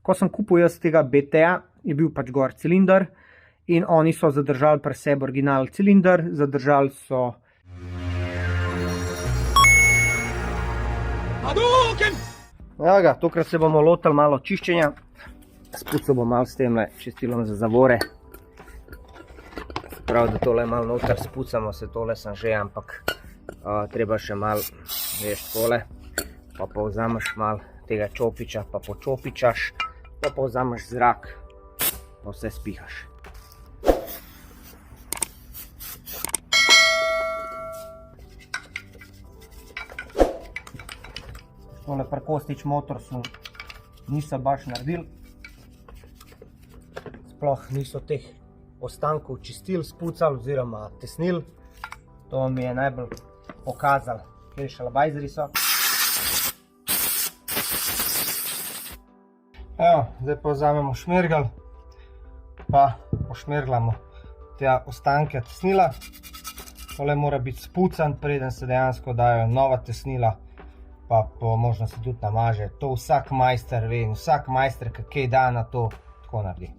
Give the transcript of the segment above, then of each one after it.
Ko sem kupil jaz tega BT-ja, je bil pač gor cilinder in oni so zadržali pri sebi original cilinder, zadržali so Evo ga, tokrat se bomo lotili malo čiščenja. Spucal bom malo s temle čistilom za zavore. Prav, da tole malo noter spucamo, se tole sem že, ampak treba še malo, veš, tole. Pa povzameš malo tega čopiča, pa počopičaš, pa povzameš zrak, pa vse spihaš. Tole pri Kostić Motorsu niso baš naredili. Sploh niso teh ostankov čistil, spucali oziroma tesnili. To mi je najbolj pokazal, kjer šalabajzeri so. Evo, zdaj pa vzamemo šmirgelj, pa pošmirglamo te ostanke tesnila. Tole mora biti spucan, preden se dejansko dajo nova tesnila, pa po možnosti tudi namaže. To vsak majster ve in vsak majster, ki kaj da na to, tako naredi.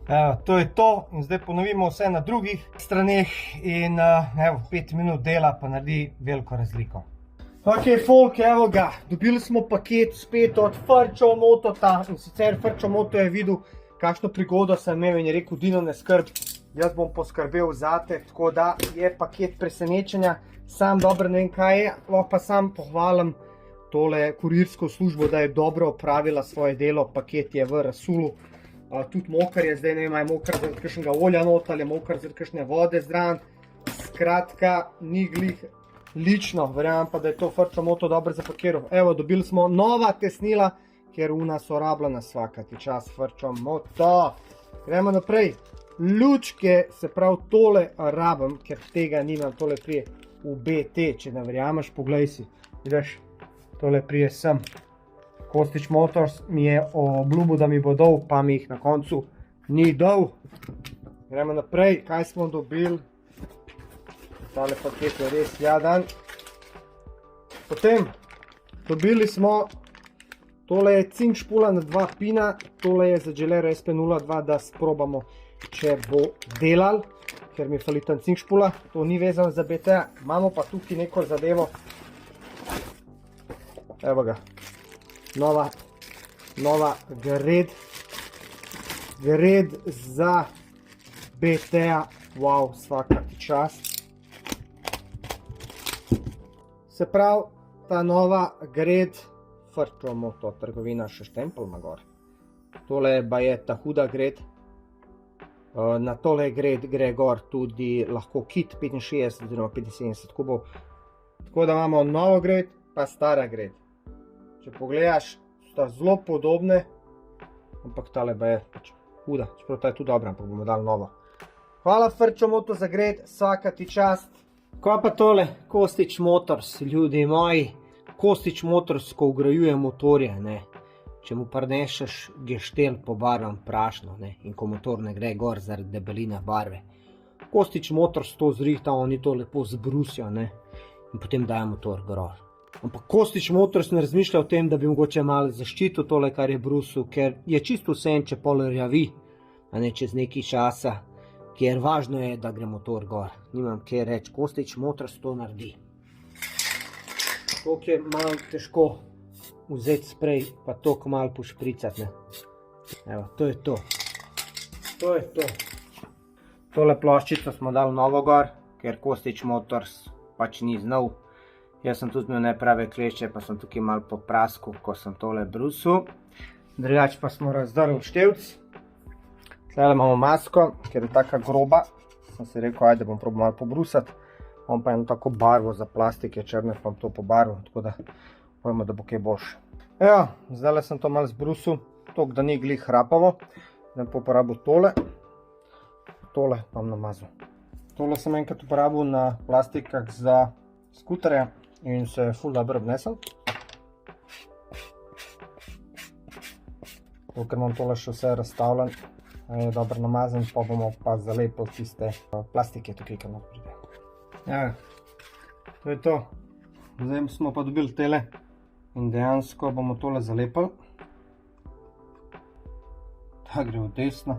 Evo, to je to in zdaj ponovimo vse na drugih straneh in evo, 5 minut dela pa naredi veliko razliko. Ok, folk, evo ga, dobili smo paket spet od Frčo Motota in sicer Frčo Moto je videl, kakšno prigodo sem imel in je rekel, Dino, ne skrb, jaz bom poskrbel zate, tako da je paket presenečenja, sam dobro ne vem kaj je, lahko pa sam pohvalim tole kurirsko službo, da je dobro opravila svoje delo, paket je v rasulu. Tudi mokar je, zdaj ne vem, je mokar zaradi kakšnega olja not ali je mokar zaradi kakšne vode zraven. Skratka, ni glih lično, verjamem pa, da je to Frčo Moto dobro zapakiral. Evo, dobili smo nova tesnila, ker una so rabljena svakati čas Frčo Moto. Gremo naprej. Lučke, se pravi tole rabim, ker tega nimam, tole prije v BT, če ne verjameš, poglej si. Vidiš, tole prije sem. Kostić Motors mi je obljubil, da mi bo dal, pa mi jih na koncu ni dal. Gremo naprej, kaj smo dobili? Tale paket je res jadan. Potem, dobili smo, tole je cink špula na 2 pina, tole je za Gelero SP02, da sprobamo, če bo delal, ker mi fali tam cink špula, to ni vezano za BT, imamo pa tukaj neko zadevo. Evo ga. Nova gred za BT-ja, wow, svakati čast. Se pravi, ta nova gred, Frčo Moto, trgovina še štempel ima gor. Tole pa je ta huda gred. Na tole gred gre gor tudi lahko kit 65 oziroma 75 kubov. Tako da imamo novo gred, pa stara gred. Če pogledaš, sta zelo podobne, ampak tale pa je pač huda, čeprav ta je tudi dobra, ampak bomo dali novo. Hvala Frčo Moto za gred, svaka ti čast. Kaj pa tole? Kostić Motors, ljudi moji. Kostić Motors, ko vgrajuje motorje, ne. Če mu prinešeš geštel pobarvan prašno, ne, in ko motor ne gre gor zaradi debeline barve. Kostić Motors to zrihta, oni to lepo zbrusijo, ne, in potem dajo motor gor. Ampak Kostić Motors ne razmišlja o tem, da bi mogoče malo zaščitil tole, kar je brusil, ker je čisto vseeno, če pol rjavi, a ne čez nekaj časa, ker važno je, da gre motor gor. Nimam kaj reči, Kostić Motors to naredi. Toliko je malo težko vzeti sprej, pa toliko malo pošpricati, ne. Evo, to je to. To je to. Tole ploščico smo dali novo gor, ker Kostić Motors pač ni znal. Jaz sem tudi imel neprave klešče, pa sem tukaj malo popraskal, ko sem tole brusil. Drugače pa smo razdrli števc. Tule imamo masko, ker je taka groba. Sem si rekel, ajde bom probal malo pobrusati. Imam pa eno tako barvo za plastike črne, pa bom to pobarval, tako da pojmo, da bo kaj boljše. Evo, zdaj sem to malo zbrusil, toliko da ni glih hrapavo. Zdaj pa uporabil tole. Tole pa bom namazal. Tole sem enkrat uporabil na plastikah za skuterje in se je ful dobro obnesel. Ker imam tole še vse razstavljen, je dobro namazan, pa bomo pa zalepili tiste plastike tukaj, kar not pride. Ja, to je to. zdaj smo pa dobili tele in dejansko bomo tole zalepili. Ta gre v desno,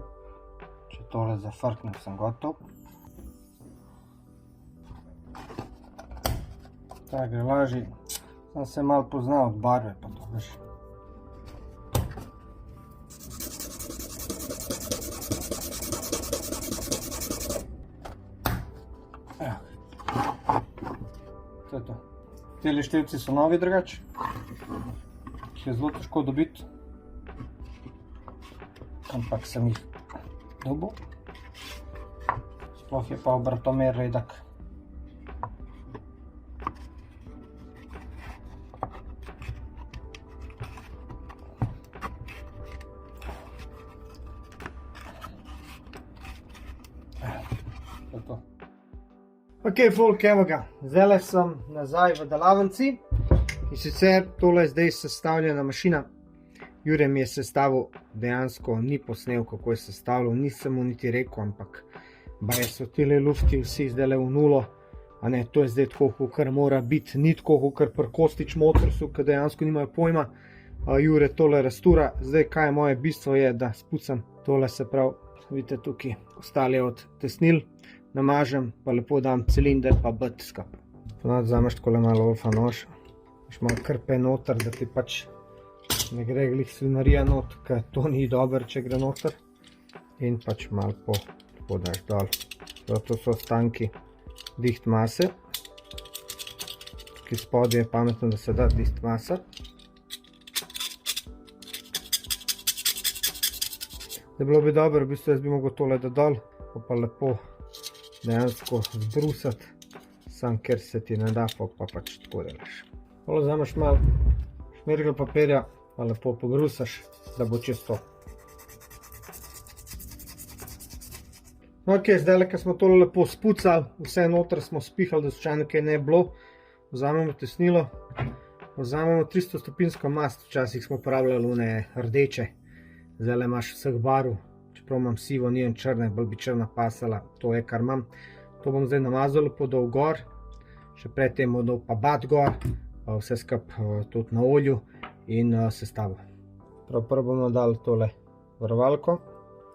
če tole zafrknem, sem gotov. Ta gre lažji, sem se malo poznal od barve, pa to veš. To je to. Tele števci so novi drugače, ki je zelo težko dobiti, ampak sem jih dobil. Sploh je pa obratomer redek. To je to. Ok, folk, evo ga, zdaj sem nazaj v delavnici in sicer tole je zdaj sestavljena mašina. Jure mi je sestavil, dejansko ni posnel, kako je sestavljal, nisem mu niti rekel, ampak baje so tile lufti vsi zdaj v nulo, a ne, to je zdaj tako, kakor mora biti, ni tako, kakor pri Kostić Motorsu, ki dejansko nimajo pojma. Jure tole rastura, zdaj kaj je moje bistvo je, da spucam tole, se pravi, vidite tukaj, ostale od tesnil, namažem, pa lepo dam cilinder, pa brt skupaj. Ponad vzameš takole malo olfa nož, imaš malo krpe noter, da ti pač ne gre glih svinarija not, ker to ni dober, če gre noter. In pač malo podaš dol. To so ostanki diht mase. Tukaj spodaj je pametno, da se da diht masa. Da bilo bi dobro, v bistvu jaz bi mogel tole da dol, pa lepo dejansko zbrusati, sam ker se ti ne da, pa pač tako delaš. Tole vzameš malo šmirgel papirja, pa lepo pogrusaš, da bo čisto. Ok, zdaj, ko smo tole lepo spucali, vse noter smo spihali, da slučajno kaj ne bilo, vzamemo tesnilo, vzamemo 300 stopinjsko mast, včasih smo uporabljali one rdeče, zdaj imaš vseh barv, čeprav imam sivo, nijem črne, bolj bi črna pasala, to je kar imam. To bom zdaj namazal lepo dol gor, še predtem bom dal pa bat gor, vse skup tudi na olju in sestavil. Prvo bomo dali tole varovalko.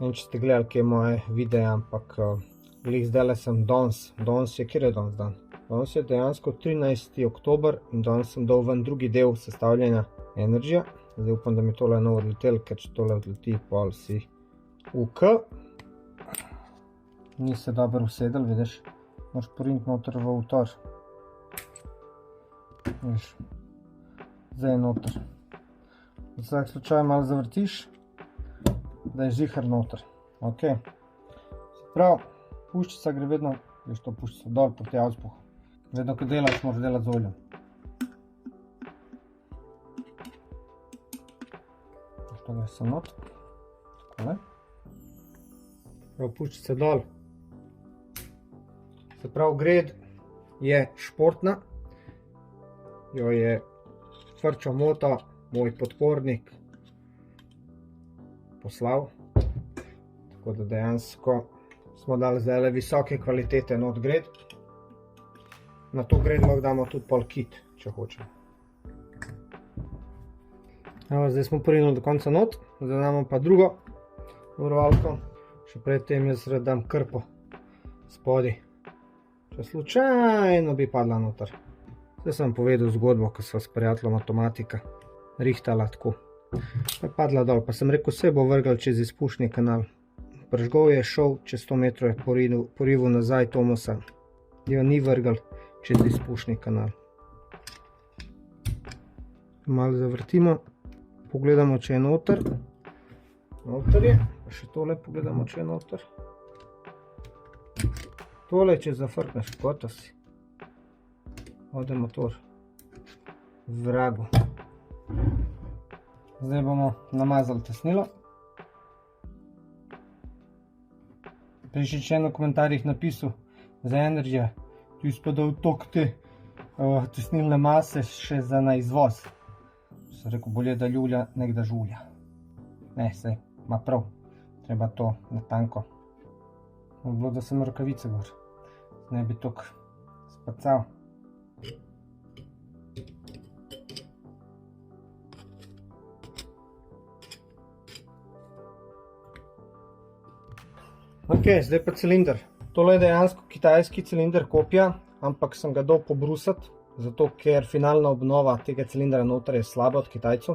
Ne vem, če ste gledali kje moje videe, ampak glih zdajle sem danes je, kjer je danes dan? Danes je dejansko 13. oktober in danes sem dal ven drugi del sestavljanja Energyja. Zdaj upam, da mi tole ne odletel, ker če tole odleti, pol si UK. Ni se dobro usedel, vidiš, moraš poriniti noter v avtor. Vidiš, zdaj je noter. V vsak slučaj malo zavrtiš, da je žihar noter. Ok. Se pravi, puščica gre vedno, vidiš to puščica dol proti auspuhu. Vedno, ko delaš, moraš delati z oljem. To gre sem not. Takole. Prav puščica dol. Se pravi, Gred je športna. Jo je Frčo Mota, moj podpornik, poslal. Tako da dejansko smo dali zdaj visoke kvalitete not Gred. Na to Gred lahko damo tudi pol kit, če hočemo. Evo, zdaj smo porinili do konca not, zdaj damo pa drugo varovalko. Še predtem jaz dam krpo spodaj, če slučajno bi padla noter. Zdaj sem povedal zgodbo, ko sva s prijateljem avtomatika rihtala tako. Pa je padla dol, pa sem rekel, vse bo vrgal čez izpušni kanal. Pržgov je šel, čez 100 metrov je porivil nazaj Tomosa. Jo ni vrgal čez izpušni kanal. Malo zavrtimo, pogledamo, če je noter. Noter je, pa še tole pogledamo, če je noter. Tole, če zafrkneš, gotovo si. Ode motor. Vragu. Zdaj bomo namazali tesnilo. Prej še eno v komentarjih napisal za Energyja, tu izpadal tok te tesnilne mase še za na izvoz. Sem rekel, bolje da ljulja, nek da žulja. Ne, sej, ima prav. Treba to na tanko. Bilo, da sem rokavice gor. Ne bi tok spacal. Ok, zdaj pa cilinder. Tole je dejansko kitajski cilinder kopija, ampak sem ga dal pobrusati, zato ker finalna obnova tega cilindra noter je slaba od Kitajcev.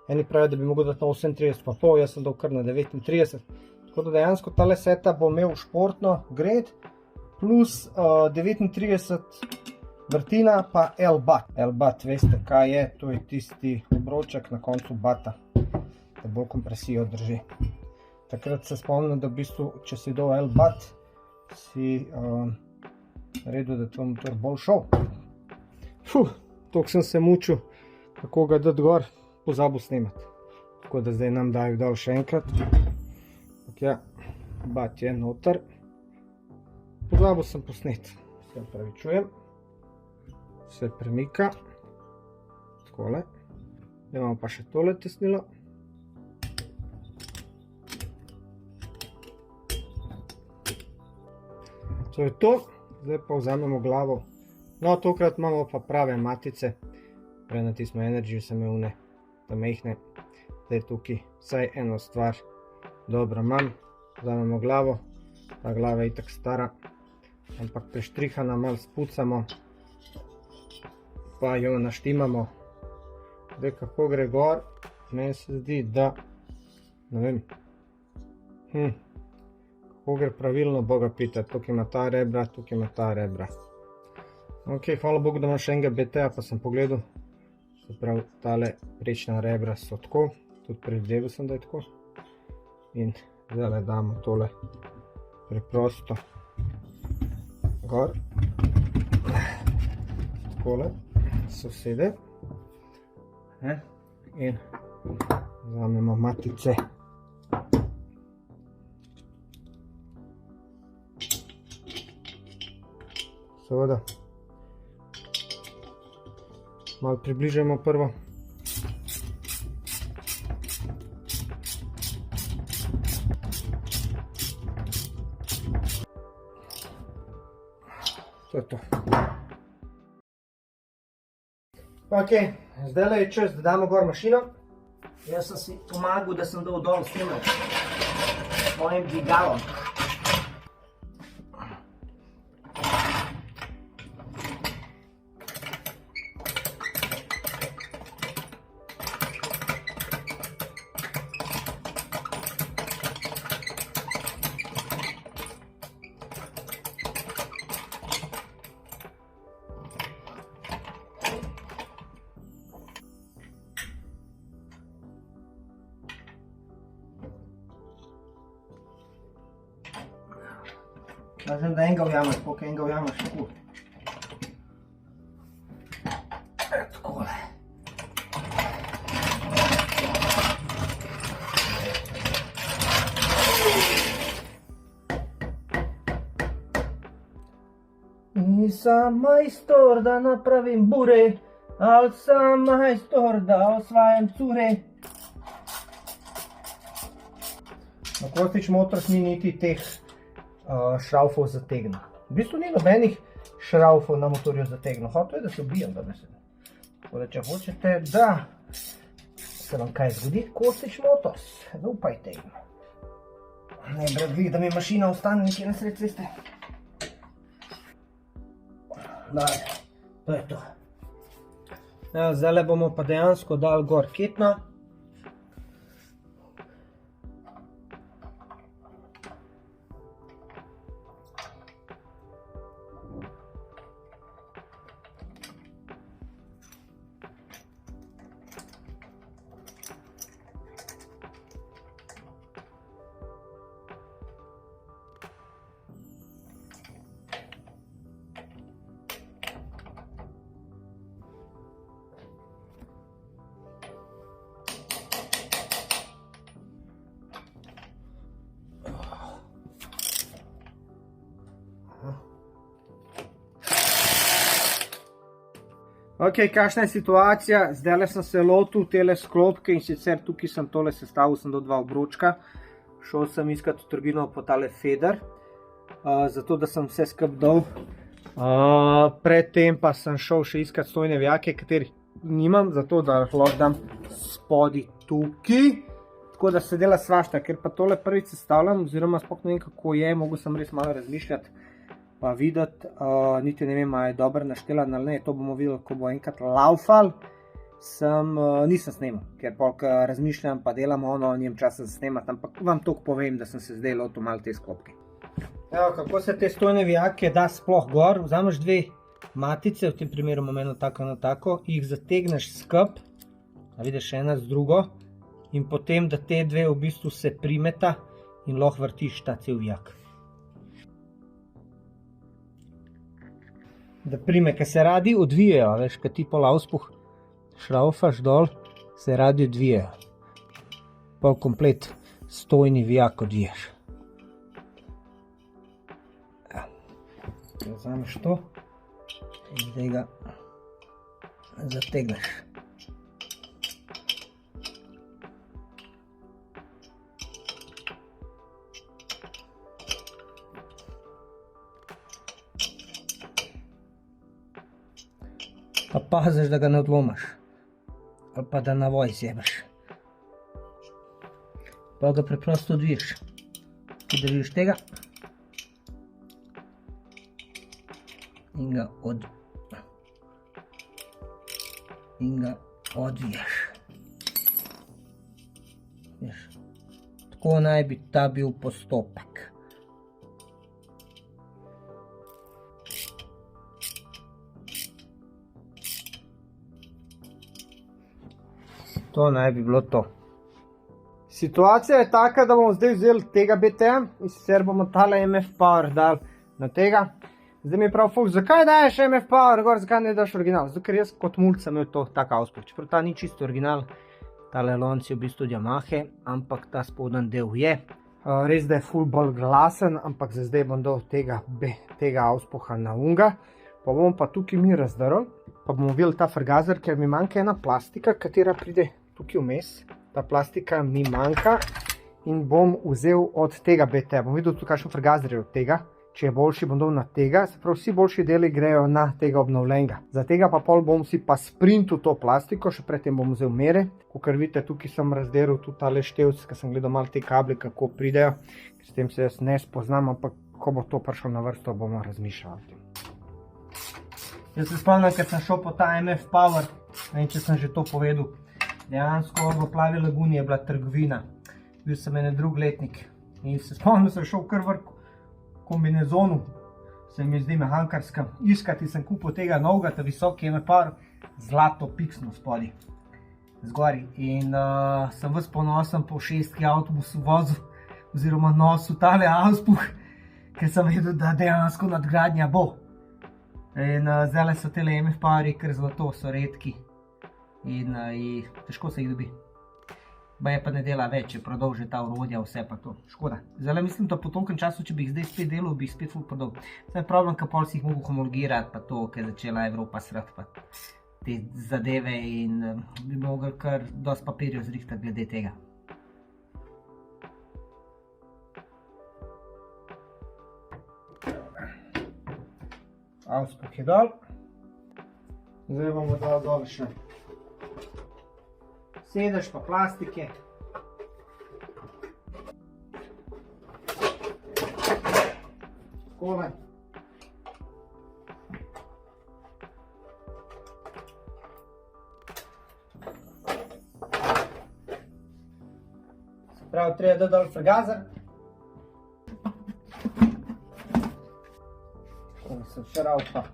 Eni pravijo, da bi mogel dati na 38,5, jaz sem dal kar na 39. Tako da dejansko tale setup bo imel športno grade, plus 39 vrtina pa L-bat. L-bat, veste kaj je, to je tisti obroček na koncu bata, da bolj kompresijo drži. Takrat se spomnim, da v bistvu, če si dal L-bat, si naredil, da tvoj motor bolj šel. Toliko sem se mučil, kako ga dati gor, pozabil snemati. Tako da zdaj nam daju dal še enkrat. Ja, bat je noter. Pozabil sem posneti. Se opravičujem. Se premika. Takole. Imamo pa še tole tesnilo. To je to. Zdaj pa vzamemo glavo. No, tokrat imamo pa prave matice. Prej na tismo Energy sem imel une, ta mehne. Zdaj tukaj vsaj eno stvar dobro imam. Vzamemo glavo. Ta glava je itak stara, ampak preštrihana, malo spucamo. Pa jo naštimamo. Zdaj, kako gre gor, meni se zdi, da, ne vem, kako gre pravilno, Boga pitati. Tukaj ima ta rebra, tukaj ima ta rebra. Ok, hvala Bogu, da imam še enega BT-a, pa sem pogledal. Se pravi, tale prečna rebra so tako, tudi predvideval sem, da je tako. In zdaj damo tole preprosto gor. Takole se usede. In vzamemo matice. Seveda. Malo približamo prvo. To je to. Ok, zdaj je čas, da damo gor mašino. Jaz sem si pomagal, da sem dal dol snimal s svojim dvigalom. Kažem, da enega ujameš, koliko enega ujameš, tako. Takole. Nisam majstor, da napravim bure, ali sam majstor, da osvajam cure. Na Kostić Motors ni niti teh šraufov zategnil. V bistvu ni nobenih šraufov na motorju zategnil. Hotel je, da se ubijem, da ne se. Tako da, če hočete, da se vam kaj zgodi, Kostić Motors, ne upajte jim. Ne bradvi, da mi mašina ostane nekje na sred ceste. Daj, to je to. Zdaj bomo pa dejansko dali gor ketno. Ok, kakšna je situacija? Zdaj sem se lotil tele sklopke in sicer tukaj sem tole sestavil, sem dal dva obročka. Šel sem iskat v trgovino po tale feder, zato da sem vse skup dal. Predtem pa sem šel še iskat stojne vijake, katerih nimam, zato da lahko dam spodi tukaj. Tako da se dela svašta, ker pa tole prvič sestavljam, oziroma sploh ne vem kako je, mogel sem res malo razmišljati pa videti, niti ne vem, ali je dobro naštela ali ne, to bomo videli, ko bo enkrat laufal. Nisem snemal, ker polk razmišljam pa delam njem časa za snemati, ampak vam toliko povem, da sem se zdaj lotil malo te sklopke. Evo, kako se te stojne vijake da sploh gor, vzameš dve matice, v tem primeru imam eno tako, eno tako, jih zategneš skup, a vidiš ena z drugo, in potem, da te dve v bistvu se primeta in lahko vrtiš ta cel vijak. Da prime, ker se radi odvijajo, veš, kad ti pol auspuh šraufaš dol, se radi odvijajo. Pol komplet stojni vijak odvijaš. Vzameš to in zdaj ga zategneš. Pa paziš, da ga ne odlomaš, ali pa da navoj zjebaš. Pa ga preprosto odviješ. Ti držiš tega in ga odviješ. Tako naj bi ta bil postopek. To naj bi bilo to. Situacija je taka, da bomo zdaj vzeli tega BTM in sicer bomo tale MF Power dali na tega. Zdaj mi je prav folk, zakaj daješ MF Power gor, zakaj ne daš original? Zato ker jaz kot mulj sem imel to tak auspuh. Čeprav ta ni čisto original, tale lonc je v bistvu od Yamahe, ampak ta spodnji del je. Res da je ful bolj glasen, ampak za zdaj bom dal tega auspuha na unga. Pa bomo pa tukaj mi razdrl, pa bomo videli ta frgazer, ker mi manjka ena plastika, katera pride tukaj vmes. Ta plastika mi manjka in bom vzel od tega BT. Bom videl tukaj kakšen frgazer je od tega. Če je boljši, bom dal na tega. Se pravi, vsi boljši deli grejo na tega obnovljenega. Za tega pa pol bom si pa sprintil to plastiko, še predtem bom vzel mere. Kakor vidite, tukaj sem razdelil tudi tale števc, ker sem gledal malo te kable, kako pridejo. S tem se jaz ne spoznam, ampak ko bo to prišlo na vrsto, bomo razmišljali o tem. Jaz se spomnim, ker sem šel po ta MF Power, ne vem, če sem že to povedal. Dejansko v Plavi laguni je bila trgovina. Bil sem en drug letnik in se spomnim, sem šel kar v kombinezonu, se mi zdi mehankarska. Iskati sem kupil tega novega, ta visoki MF Power, zlato piksno spodaj, zgori. In sem ves ponosen po 6. avtobusu vozil, oziroma nosil tale auspuh, ker sem vedel, da dejansko nadgradnja bo. In zdaj so tele MF Powerji, ker zlato so redki in težko se jih dobi. Baje pa ne dela več, je prodal že ta orodja, vse pa to. Škoda. Zdaj mislim, da po tolkem času, če bi jih zdaj spet delal, bi jih spet ful prodal. Zdaj je problem, ker pol si jih mogel homologirati, pa to, ker je začela Evropa srati pa te zadeve in bi mogel kar dosti papirjev zrihtati glede tega. Auspuh je dol. Zdaj bomo dal dol še sedež pa plastike. Takole. Se pravi, treba dati dol frgazer. Tako da se vse raupa,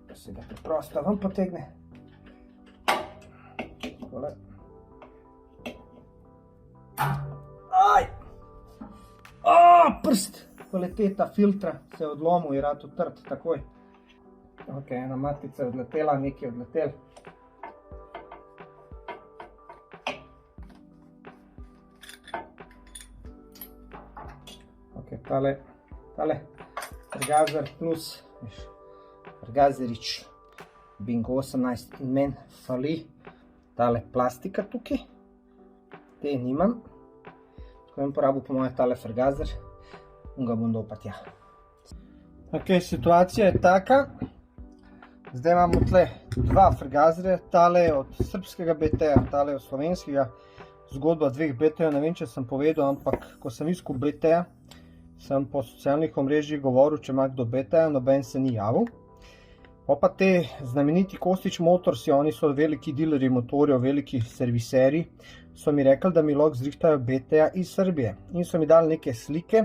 da se ga preprosto ven potegne. Takole. Prst, kvaliteta filtra se je odlomil in rad utrt takoj. Ok, ena matica je odletela, nekaj je odletel. Ok, tale frgazer plus, frgazerič Bingo 18 in meni fali tale plastika tukaj. Te nimam. Tako bom porabil po moje tale frgazer in ga bom dal pa tja. Ok, situacija je taka. Zdaj imamo tle dva frgazerja, tale je od srpskega BT-ja, tale je od slovenskega. zgodba dveh BT-jev, ne vem, če sem povedal, ampak ko sem iskal BT-ja, sem po socialnih omrežjih govoril, če ima kdo BT-ja, noben se ni javil. Pa te znameniti Kostić Motorsi, oni so veliki dilerji motorjev, veliki serviseri, so mi rekli, da mi lahko zrihtajo BT-ja iz Srbije. In so mi dali neke slike,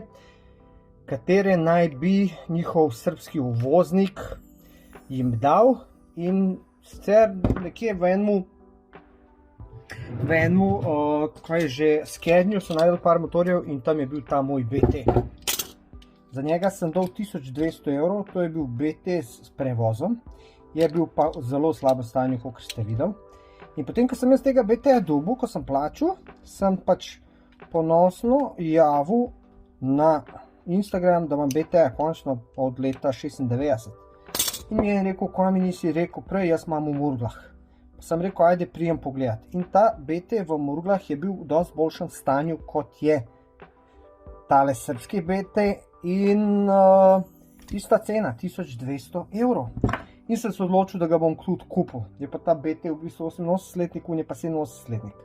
katere naj bi njihov srbski uvoznik jim dal. In sicer nekje v enemu, kaj je že, Skednju so najdel par motorjev in tam je bil ta moj BT. Za njega sem dal 1200 evrov, to je bil BT s prevozom, je bil pa v zelo slabem stanju, kot ste videli. In potem, ko sem jaz tega BT-ja dobil, ko sem plačal, sem pač ponosno javil na Instagram, da imam BT-ja končno od leta 96. In mi je rekel, ko mi nisi rekel prej, jaz imam v Murglah. Sem rekel, ajde prijem pogledat. In ta BT v Murglah je bil v dosti boljšem stanju, kot je tale srbski BT in ista cena, 1200 evrov. In sem se odločil, da ga bom tudi kupil. Je pa ta BT v bistvu 88-letnik, on je pa 87-letnik.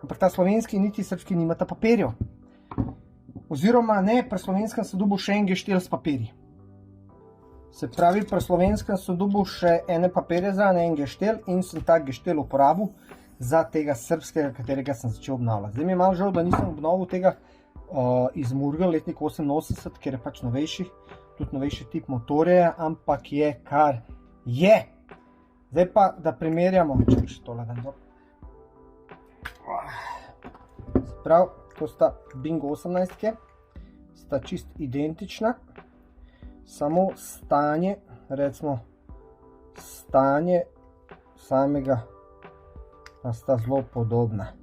Ampak ta slovenski niti srbski nimata papirjev. Oziroma ne, pri slovenskem sem dobil še en geštel s papirji. Se pravi, pri slovenskem sem dobil še ene papirje za en geštel in sem ta geštel uporabil za tega srbskega, katerega sem začel obnavljati. Zdaj mi je malo žal, da nisem obnovil tega iz Murgel, letnik 88, ker je pač novejši, tudi novejši tip motorja, ampak je kar je. Zdaj pa, da primerjamo, če še tole dan dol. Se pravi, to sta Bingo 18-ke, sta čist identična, samo stanje, recimo, stanje samega pa sta zelo podobna.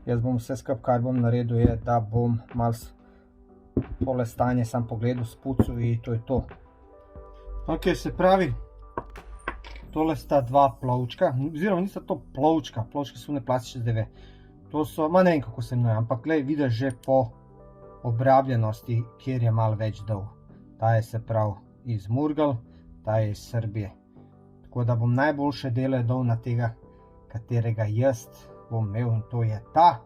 Jaz bom vse skupaj, kar bom naredil, je, da bom malo tole stanje sam pogledal, spucal in to je to. Ok, se pravi, tole sta dva plovčka, oziroma nista to plovčka, plovčke so ne plastične zdaj. To so, ma ne vem kako se imenuje, ampak glej, vidiš že po obrabljenosti, kjer je malo več dol. Ta je se pravi iz Murgel, ta je iz Srbije. Tako da bom najboljše dele dol na tega, katerega jaz bom imel, in to je ta.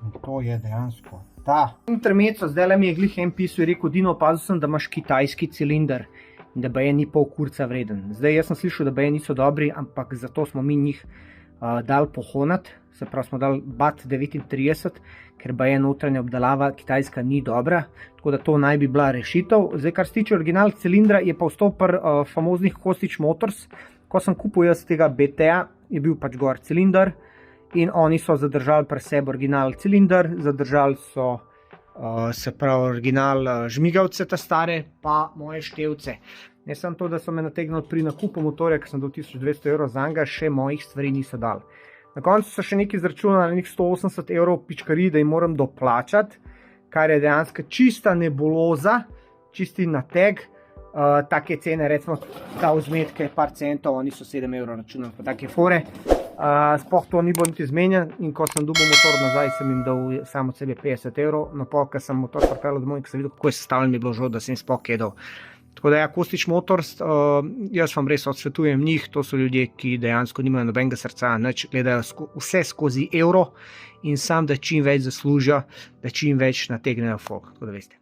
In to je dejansko ta. Intermezzo, zdaj mi je glih en pisal in rekel, Dino, opazil sem, da imaš kitajski cilinder in da baje ni pol kurca vreden. Zdaj jaz sem slišal, da baje niso dobri, ampak zato smo mi njih dali pohonati, se pravi smo dali BAT 39, ker baje notranja obdelava kitajska ni dobra, tako da to naj bi bila rešitev. Zdaj, kar se tiče original cilindra, je pa ostal pri famoznih Kostić Motors. Ko sem kupil jaz tega BT-ja, je bil pač gor cilinder in oni so zadržali pri sebi original cilinder, zadržali so se pravi original žmigavce ta stare, pa moje števce. Ne samo to, da so me nategnili pri nakupu motorja, ker sem dal 1200 evrov za njega, še mojih stvari niso dali. Na koncu so še nekaj izračunali, nekih 180 evrov pičkarij, da jim moram doplačati, kar je dejansko čista nebuloza, čisti nateg. Take cene, recimo ta vzmetke, par centov, oni so 7 evrov računali, pa take fore. Sploh to ni bilo niti zmenjen in ko sem dobil motor nazaj, sem jim dal samo od sebe 50 evrov. No pa, ko sem motor pripeljal domov in ko sem videl, kako je sestavljen, mi je bilo žal, da sem sploh kaj dal. Tako da ja, Kostić Motors, jaz vam res odsvetujem njih, to so ljudje, ki dejansko nimajo nobenega srca, nič gledajo vse skozi evro in sam, da čim več zaslužijo, da čim več nategnejo folk, tako da veste.